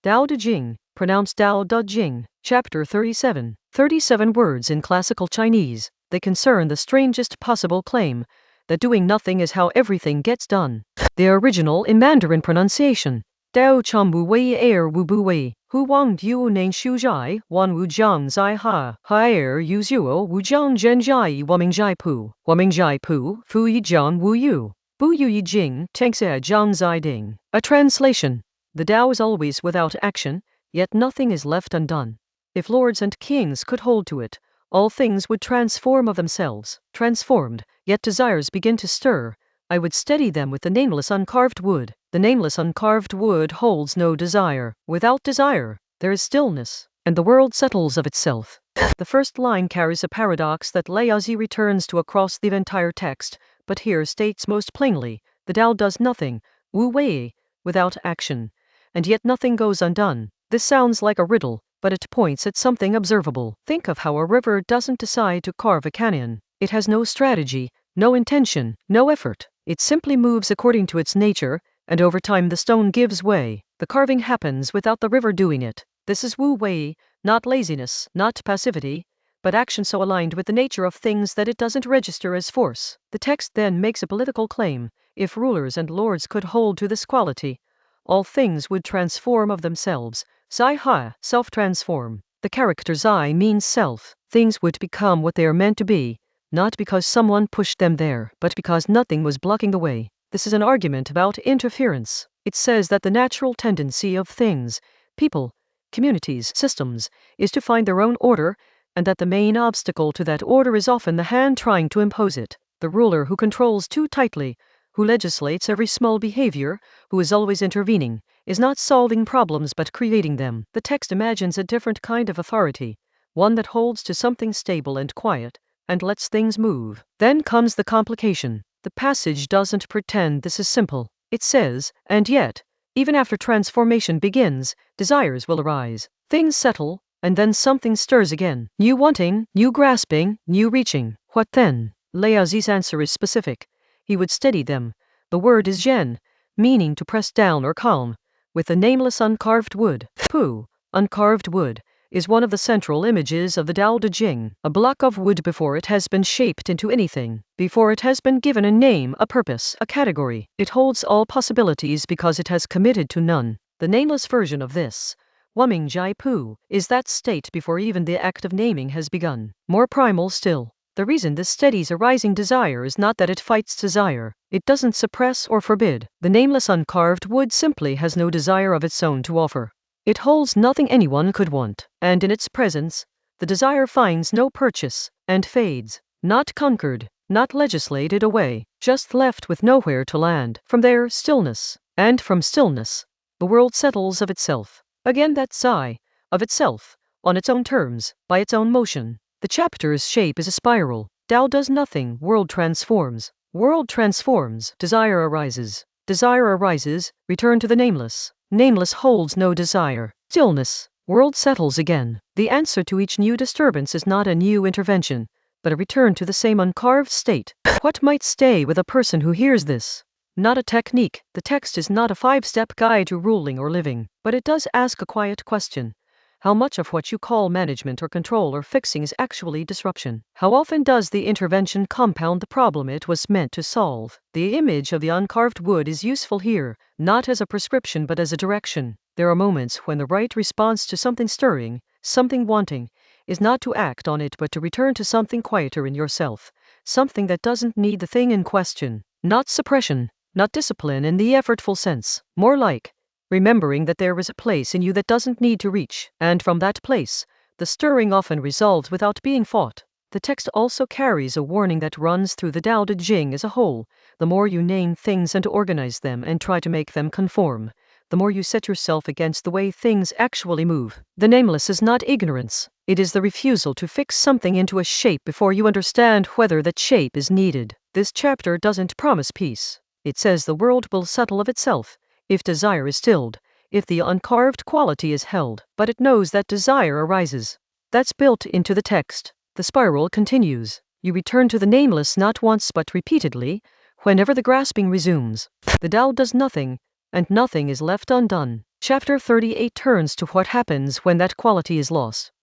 Dao De Jing, pronounced Dao De Jing Chapter 37. 37 words in classical Chinese. They concern the strangest possible claim that doing nothing is how everything gets done. The original in Mandarin pronunciation. Dao chom wu wei er wu bu wei, hu wang yu neng shu zhai, wànwù jiāng zai ha, er yu zuo wu jiāng zhen zhai wúmíng zhai pu, fu yi jiāng wu yu, bu yu yi jing, tiānxià jiāng zai ding. A translation. The Tao is always without action, yet nothing is left undone. If lords and kings could hold to it, all things would transform of themselves. Transformed, yet desires begin to stir. I would steady them with the nameless uncarved wood. The nameless uncarved wood holds no desire. Without desire, there is stillness, and the world settles of itself. The first line carries a paradox that Laozi returns to across the entire text, but here states most plainly, the Tao does nothing, wu wei, without action, and yet nothing goes undone. This sounds like a riddle, but it points at something observable. Think of how a river doesn't decide to carve a canyon. It has no strategy, no intention, no effort. It simply moves according to its nature, and over time the stone gives way. The carving happens without the river doing it. This is wu wei, not laziness, not passivity, but action so aligned with the nature of things that it doesn't register as force. The text then makes a political claim. If rulers and lords could hold to this quality, all things would transform of themselves. Zai ha, self-transform. The character zai means self. Things would become what they are meant to be, not because someone pushed them there, but because nothing was blocking the way. This is an argument about interference. It says that the natural tendency of things, people, communities, systems, is to find their own order, and that the main obstacle to that order is often the hand trying to impose it. The ruler who controls too tightly, who legislates every small behavior, who is always intervening, is not solving problems but creating them. The text imagines a different kind of authority, one that holds to something stable and quiet, and lets things move. Then comes the complication. The passage doesn't pretend this is simple. It says, and yet, even after transformation begins, desires will arise. Things settle, and then something stirs again. New wanting, new grasping, new reaching. What then? Laozi's answer is specific. He would steady them. The word is zhèn, meaning to press down or calm, with the nameless uncarved wood. Pu, uncarved wood, is one of the central images of the Dao De Jing, a block of wood before it has been shaped into anything, before it has been given a name, a purpose, a category. It holds all possibilities because it has committed to none. The nameless version of this, wúmíng zhai pu, is that state before even the act of naming has begun. More primal still. The reason this steadies a rising desire is not that it fights desire. It doesn't suppress or forbid. The nameless uncarved wood simply has no desire of its own to offer. It holds nothing anyone could want, and in its presence, the desire finds no purchase, and fades, not conquered, not legislated away, just left with nowhere to land. From there, stillness, and from stillness, the world settles of itself. Again that sigh, of itself, on its own terms, by its own motion. The chapter's shape is a spiral. Tao does nothing, world transforms. World transforms, desire arises. Desire arises, return to the nameless. Nameless holds no desire. Stillness, world settles again. The answer to each new disturbance is not a new intervention, but a return to the same uncarved state. What might stay with a person who hears this? Not a technique. The text is not a 5-step guide to ruling or living, but it does ask a quiet question. How much of what you call management or control or fixing is actually disruption? How often does the intervention compound the problem it was meant to solve? The image of the uncarved wood is useful here, not as a prescription but as a direction. There are moments when the right response to something stirring, something wanting, is not to act on it but to return to something quieter in yourself, something that doesn't need the thing in question. Not suppression, not discipline in the effortful sense, more like remembering that there is a place in you that doesn't need to reach, and from that place, the stirring often resolves without being fought. The text also carries a warning that runs through the Dao De Jing as a whole. The more you name things and organize them and try to make them conform, the more you set yourself against the way things actually move. The nameless is not ignorance. It is the refusal to fix something into a shape before you understand whether that shape is needed. This chapter doesn't promise peace. It says the world will settle of itself, if desire is stilled, if the uncarved quality is held, but it knows that desire arises. That's built into the text. The spiral continues. You return to the nameless not once but repeatedly, whenever the grasping resumes. The Tao does nothing, and nothing is left undone. Chapter 38 turns to what happens when that quality is lost.